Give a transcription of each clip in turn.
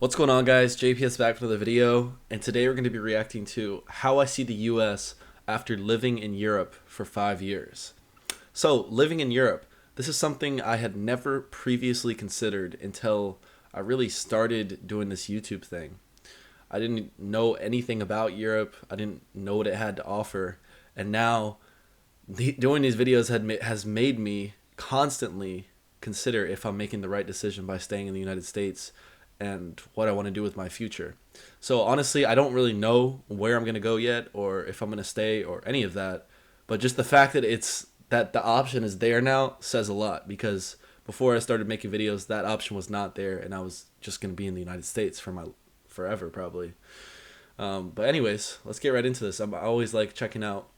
What's going on, guys? JPS back for the video, and today we're going to be reacting to how I see the US after living in Europe for 5 years. So, living in Europe, this is something I had never previously considered until I really started doing this YouTube thing. I didn't know anything about Europe, I didn't know what it had to offer, and now doing these videos has made me constantly consider if I'm making the right decision by staying in the United States and what I want to do with my future. So honestly, I don't really know where I'm going to go yet or if I'm going to stay or any of that, but just the fact that the option is there now says a lot, because before I started making videos that option was not there and I was just going to be in the United States for my forever probably. But anyways, let's get right into this. I always like checking out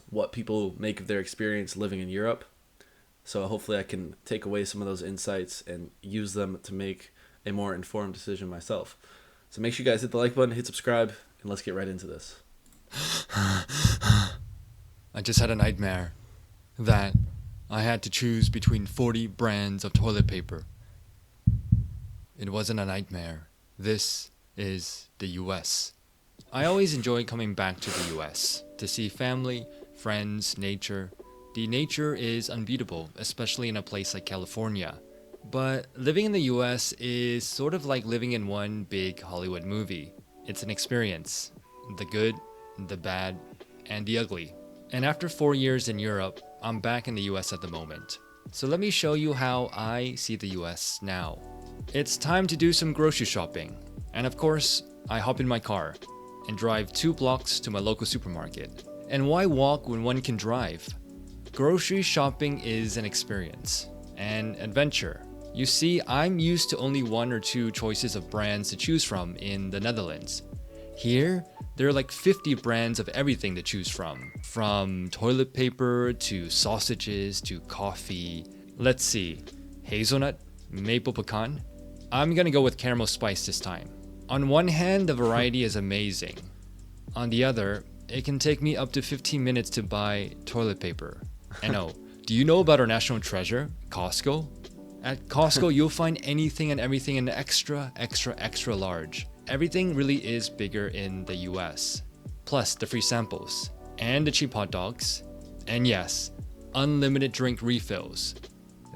what people make of their experience living in Europe. So hopefully I can take away some of those insights and use them to make a more informed decision myself. So make sure you guys hit the like button, hit subscribe, and let's get right into this. I just had a nightmare that I had to choose between 40 brands of toilet paper. It wasn't a nightmare. This is the US. I always enjoy coming back to the US to see family, friends, nature. The nature is unbeatable, especially in a place like California. But living in the US is sort of like living in one big Hollywood movie. It's an experience. The good, the bad, and the ugly. And after 4 years in Europe, I'm back in the US at the moment. So let me show you how I see the US now. It's time to do some grocery shopping. And of course, I hop in my car and drive 2 blocks to my local supermarket. And why walk when one can drive? Grocery shopping is an experience, an adventure. You see, I'm used to only 1 or 2 choices of brands to choose from in the Netherlands. Here, there are like 50 brands of everything to choose from toilet paper to sausages to coffee. Let's see, hazelnut, maple pecan. I'm gonna go with caramel spice this time. On one hand, the variety is amazing. On the other, it can take me up to 15 minutes to buy toilet paper. And oh, do you know about our national treasure, Costco? At Costco, you'll find anything and everything in extra large. Everything really is bigger in the US. Plus the free samples, and the cheap hot dogs, and yes, unlimited drink refills.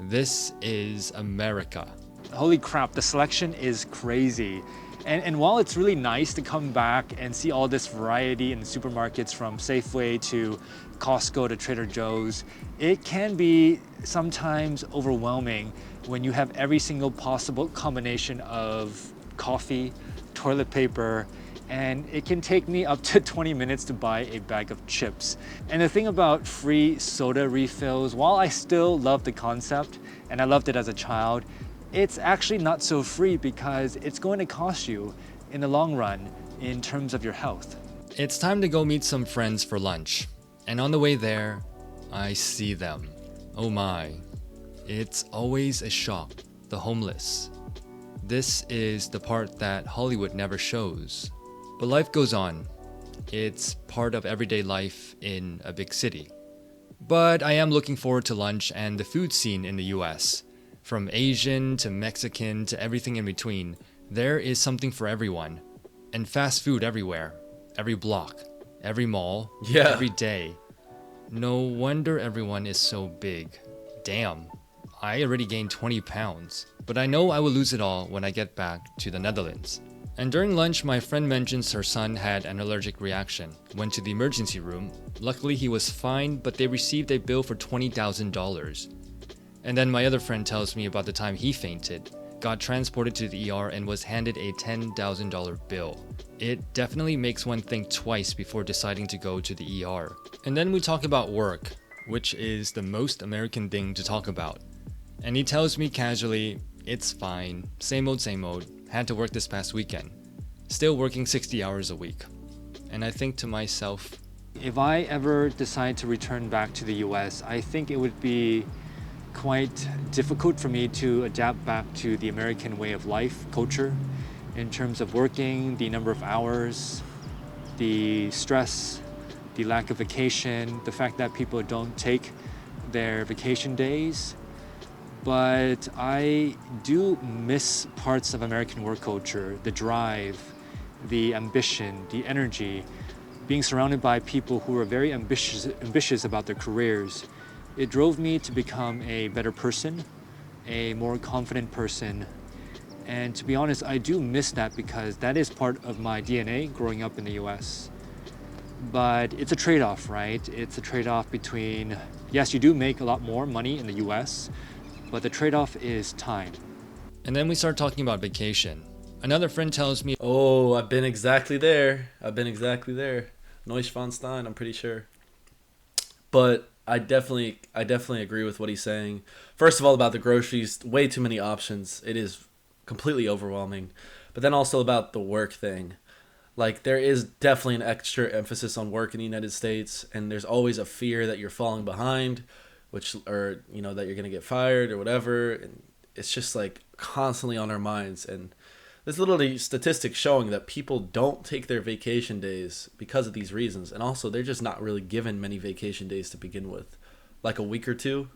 This is America. Holy crap, the selection is crazy. And while it's really nice to come back and see all this variety in supermarkets from Safeway to Costco to Trader Joe's, it can be sometimes overwhelming when you have every single possible combination of coffee, toilet paper, and it can take me up to 20 minutes to buy a bag of chips. And the thing about free soda refills, while I still love the concept, and I loved it as a child, it's actually not so free because it's going to cost you in the long run in terms of your health. It's time to go meet some friends for lunch. And on the way there, I see them. Oh my. It's always a shock. The homeless. This is the part that Hollywood never shows. But life goes on. It's part of everyday life in a big city. But I am looking forward to lunch and the food scene in the US. From Asian to Mexican to everything in between, there is something for everyone. And fast food everywhere. Every block. Every mall. Yeah. Every day. No wonder everyone is so big. Damn. I already gained 20 pounds. But I know I will lose it all when I get back to the Netherlands. And during lunch, my friend mentions her son had an allergic reaction. Went to the emergency room. Luckily, he was fine, but they received a bill for $20,000. And then my other friend tells me about the time he fainted, got transported to the ER, and was handed a $10,000 bill. It definitely makes one think twice before deciding to go to the ER. And then we talk about work, which is the most American thing to talk about. And he tells me casually, it's fine, same old, had to work this past weekend. Still working 60 hours a week. And I think to myself, If I ever decide to return back to the US, I think it would be quite difficult for me to adapt back to the American way of life, culture, in terms of working, the number of hours, the stress, the lack of vacation, the fact that people don't take their vacation days. but I do miss parts of American work culture, the drive, the ambition, the energy, being surrounded by people who are very ambitious about their careers. It drove me to become a better person, a more confident person. And to be honest, I do miss that because that is part of my DNA growing up in the US. But it's a trade-off, right? It's a trade-off between, yes, you do make a lot more money in the US, but the trade-off is time. And then we start talking about vacation. Another friend tells me, Oh, I've been exactly there. Neuschwanstein, I'm pretty sure. But I definitely agree with what he's saying. First of all, about the groceries, way too many options. It is completely overwhelming. But then also about the work thing. Like, there is definitely an extra emphasis on work in the United States, and there's always a fear that you're falling behind, that you're going to get fired or whatever. And it's just like constantly on our minds. And there's literally statistics showing that people don't take their vacation days because of these reasons. And also, they're just not really given many vacation days to begin with. Like a week or two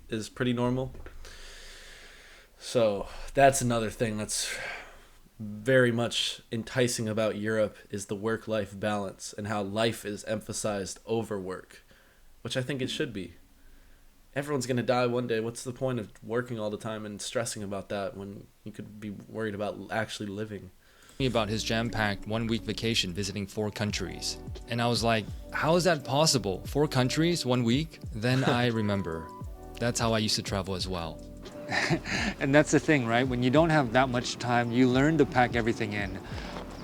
is pretty normal. So that's another thing that's very much enticing about Europe, is the work-life balance and how life is emphasized over work, which I think it should be. Everyone's going to die one day. What's the point of working all the time and stressing about that when you could be worried about actually living? about his jam-packed one-week vacation visiting 4 countries. And I was like, how is that possible? 4 countries, 1 week? Then I remember. That's how I used to travel as well. And that's the thing, right? When you don't have that much time, you learn to pack everything in.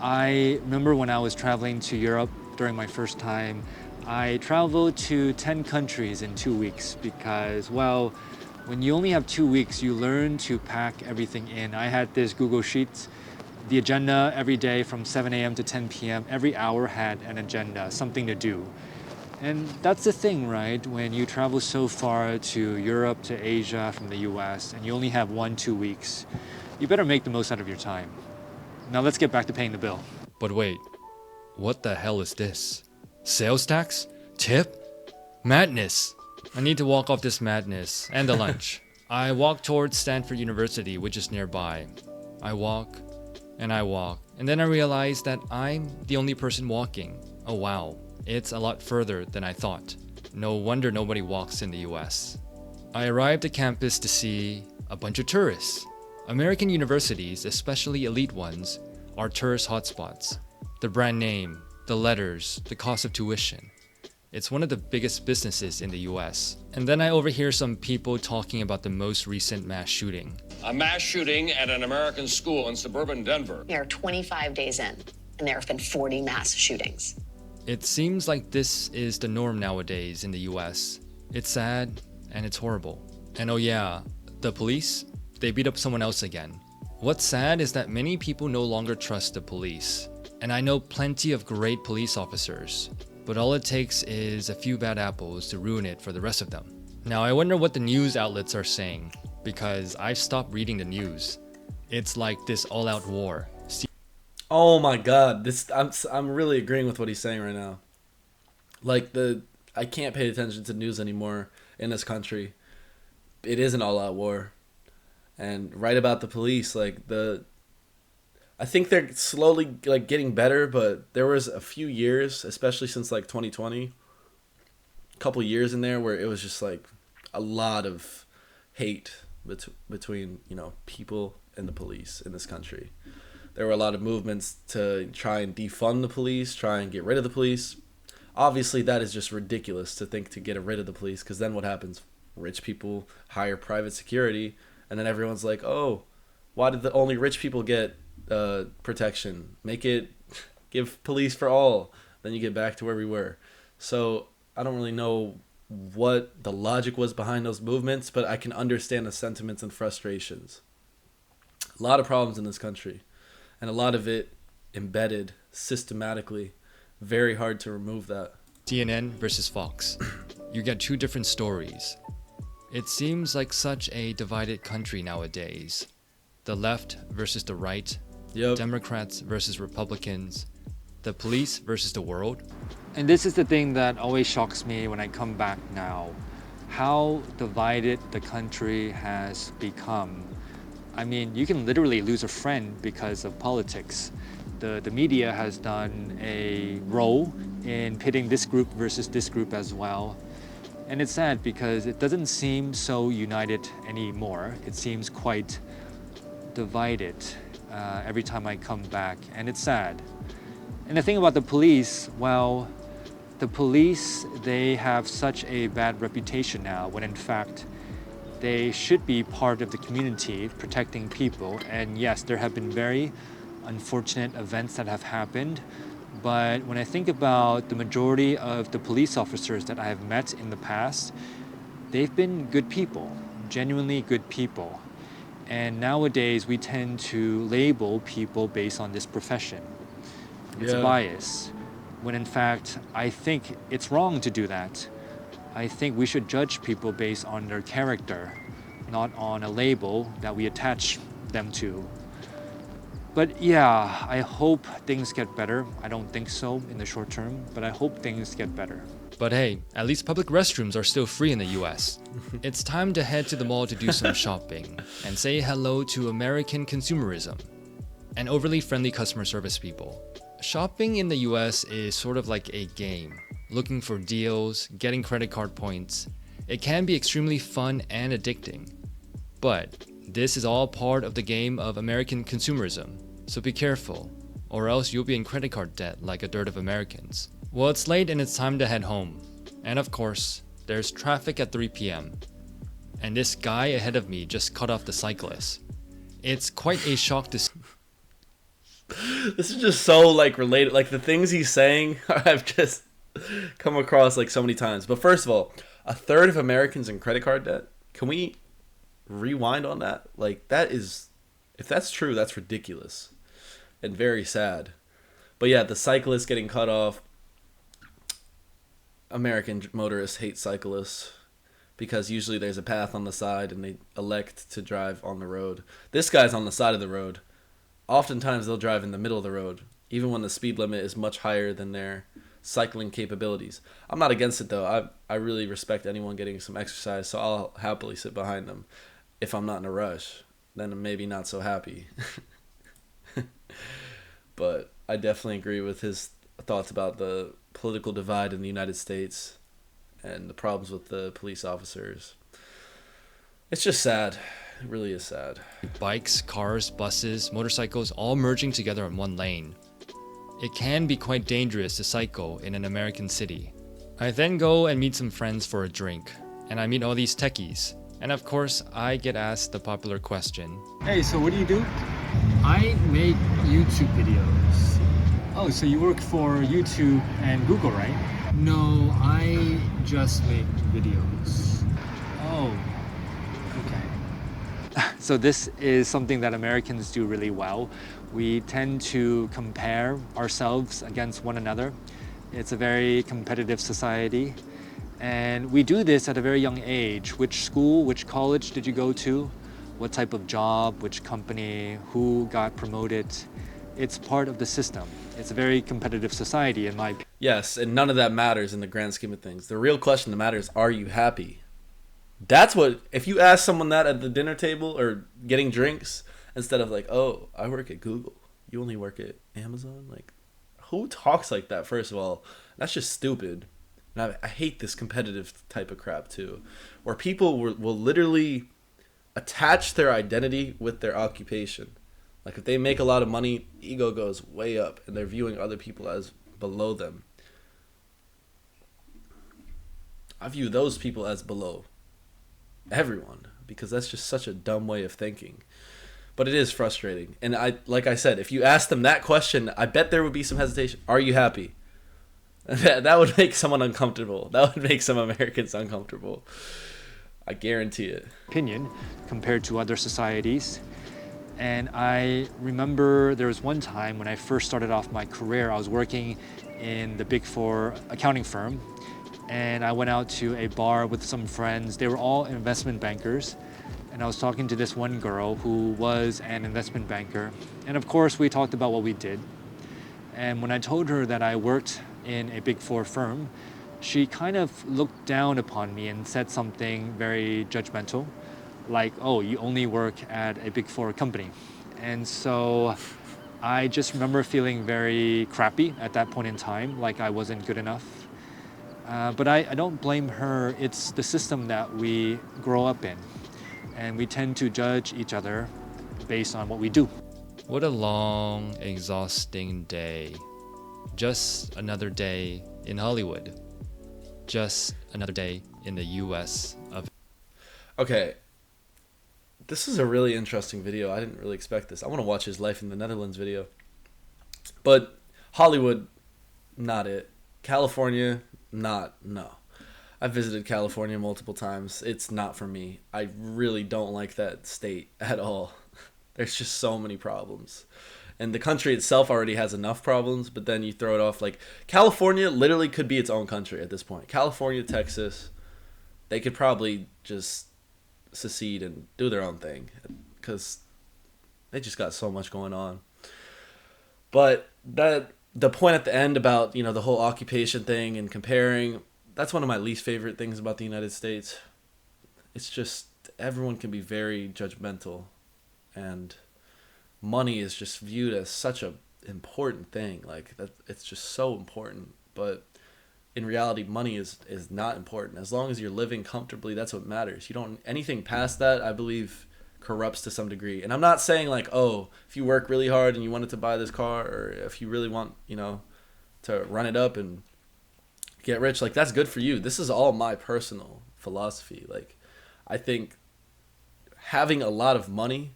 I remember when I was traveling to Europe during my first time, I traveled to 10 countries in 2 weeks because, well, when you only have 2 weeks, you learn to pack everything in. I had this Google Sheets, the agenda every day from 7 a.m. to 10 p.m. Every hour had an agenda, something to do. And that's the thing, right? When you travel so far to Europe, to Asia from the US, and you only have 1-2 weeks, you better make the most out of your time. Now let's get back to paying the bill. But wait, what the hell is this? Sales tax? Tip? Madness! I need to walk off this madness and the lunch. I walk towards Stanford University, which is nearby. I walk, and then I realize that I'm the only person walking. Oh wow, it's a lot further than I thought. No wonder nobody walks in the US. I arrived at campus to see a bunch of tourists. American universities, especially elite ones, are tourist hotspots. The brand name, the letters, the cost of tuition. It's one of the biggest businesses in the US. And then I overhear some people talking about the most recent mass shooting. A mass shooting at an American school in suburban Denver. We are 25 days in, and there have been 40 mass shootings. It seems like this is the norm nowadays in the US. It's sad and it's horrible. And oh yeah, the police, they beat up someone else again. What's sad is that many people no longer trust the police. And I know plenty of great police officers, but all it takes is a few bad apples to ruin it for the rest of them. Now I wonder what the news outlets are saying, because I've stopped reading the news. It's like this all-out war. Oh my god, I'm really agreeing with what he's saying right now. Like, I can't pay attention to news anymore in this country. It is an all-out war. And right about the police, I think they're slowly getting better, but there was a few years, especially since 2020, a couple years in there where it was just a lot of hate between people and the police in this country. There were a lot of movements to try and defund the police, try and get rid of the police. Obviously, that is just ridiculous to think to get rid of the police, because then what happens? Rich people hire private security, and then everyone's like, oh, why did only rich people get protection? Give police for all. Then you get back to where we were. So I don't really know what the logic was behind those movements, but I can understand the sentiments and frustrations. A lot of problems in this country, and a lot of it embedded systematically. Very hard to remove that. CNN versus Fox. You get 2 different stories. It seems like such a divided country nowadays. The left versus the right. Yep. Democrats versus Republicans. The police versus the world. And this is the thing that always shocks me when I come back now. how divided the country has become. I mean, you can literally lose a friend because of politics. The media has done a role in pitting this group versus this group as well. And it's sad because it doesn't seem so united anymore. It seems quite divided every time I come back, and it's sad. And the thing about the police, well, the police, they have such a bad reputation now when in fact they should be part of the community protecting people. And yes, there have been very unfortunate events that have happened. But when I think about the majority of the police officers that I have met in the past, they've been good people, genuinely good people. And nowadays we tend to label people based on this profession. It's a bias. When in fact, I think it's wrong to do that. I think we should judge people based on their character, not on a label that we attach them to. But yeah, I hope things get better. I don't think so in the short term, but I hope things get better. But hey, at least public restrooms are still free in the US. It's time to head to the mall to do some shopping and say hello to American consumerism and overly friendly customer service people. Shopping in the US is sort of like a game, looking for deals, getting credit card points. It can be extremely fun and addicting. But this is all part of the game of American consumerism, so be careful, or else you'll be in credit card debt like a dearth of Americans. Well, it's late and it's time to head home. And of course, there's traffic at 3 p.m. And this guy ahead of me just cut off the cyclist. It's quite a shock to see. This is just so like related. Like the things he's saying, I've just come across like so many times. But first of all, a third of Americans in credit card debt. Can we rewind on that? Like that is, if that's true, that's ridiculous and very sad. But yeah, the cyclist getting cut off. American motorists hate cyclists because usually there's a path on the side and they elect to drive on the road. This guy's on the side of the road. Oftentimes they'll drive in the middle of the road, even when the speed limit is much higher than their cycling capabilities. I'm not against it though. I really respect anyone getting some exercise, so I'll happily sit behind them. If I'm not in a rush, then I'm maybe not so happy. But I definitely agree with his thoughts about the political divide in the United States and the problems with the police officers. It's just sad. It really is sad. Bikes, cars, buses, motorcycles all merging together in one lane. It can be quite dangerous to cycle in an American city. I then go and meet some friends for a drink, and I meet all these techies. And of course, I get asked the popular question. Hey, so what do you do? I make YouTube videos. Oh, so you work for YouTube and Google, right? No, I just make videos. Oh, okay. So this is something that Americans do really well. We tend to compare ourselves against one another. It's a very competitive society. And we do this at a very young age. Which school, which college did you go to? What type of job, which company, who got promoted? It's part of the system. It's a very competitive society in my opinion. Yes, and none of that matters in the grand scheme of things. The real question that matters, are you happy? That's what, if you ask someone that at the dinner table or getting drinks, instead of like, oh, I work at Google, you only work at Amazon? Like, who talks like that, first of all? That's just stupid. And I hate this competitive type of crap too, where people will literally attach their identity with their occupation. Like if they make a lot of money, ego goes way up and they're viewing other people as below them. I view those people as below everyone because that's just such a dumb way of thinking. But it is frustrating. And like I said, if you ask them that question, I bet there would be some hesitation. Are you happy? That would make someone uncomfortable. That would make some Americans uncomfortable. I guarantee it. Opinion compared to other societies. And I remember there was one time when I first started off my career, I was working in the Big Four accounting firm. And I went out to a bar with some friends. They were all investment bankers. And I was talking to this one girl who was an investment banker. And of course, we talked about what we did. And when I told her that I worked in a Big Four firm, she kind of looked down upon me and said something very judgmental, like, oh, you only work at a Big Four company. And so I just remember feeling very crappy at that point in time, like I wasn't good enough. But I don't blame her. It's the system that we grow up in. And we tend to judge each other based on what we do. What a long, exhausting day. Just another day in Hollywood. Just another day in the US of. Okay. This is a really interesting video. I didn't really expect this. I want to watch his life in the Netherlands video. But Hollywood, not it. California, no. I've visited California multiple times. It's not for me. I really don't like that state at all. There's just so many problems. And the country itself already has enough problems, but then you throw it off. Like, California literally could be its own country at this point. California, Texas, they could probably just secede and do their own thing because they just got so much going on. But the point at the end about, you know, the whole occupation thing and comparing, that's one of my least favorite things about the United States. It's just everyone can be very judgmental, and money is just viewed as such a important thing. Like, that, it's just so important. But in reality, money is not important. As long as you're living comfortably, that's what matters. You don't, anything past that, I believe, corrupts to some degree. And I'm not saying like, oh, if you work really hard and you wanted to buy this car, or if you really want, you know, to run it up and get rich, like, that's good for you. This is all my personal philosophy. Like, I think having a lot of money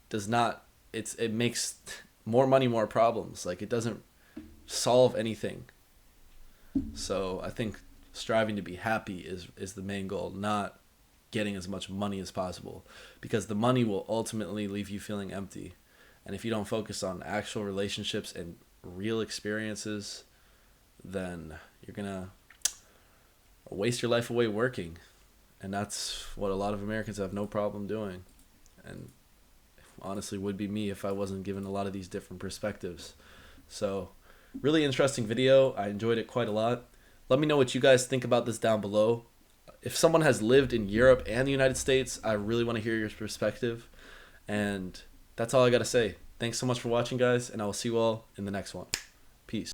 does not, it makes more money more problems. Like, it doesn't solve anything. So I think striving to be happy is the main goal, not getting as much money as possible, because the money will ultimately leave you feeling empty. And if you don't focus on actual relationships and real experiences, then you're gonna waste your life away working. And that's what a lot of Americans have no problem doing, and honestly would be me if I wasn't given a lot of these different perspectives. So really interesting video. I enjoyed it quite a lot. Let me know what you guys think about this down below. If someone has lived in Europe and the United States, I really want to hear your perspective. And that's all I got to say. Thanks so much for watching, guys, and I will see you all in the next one. Peace.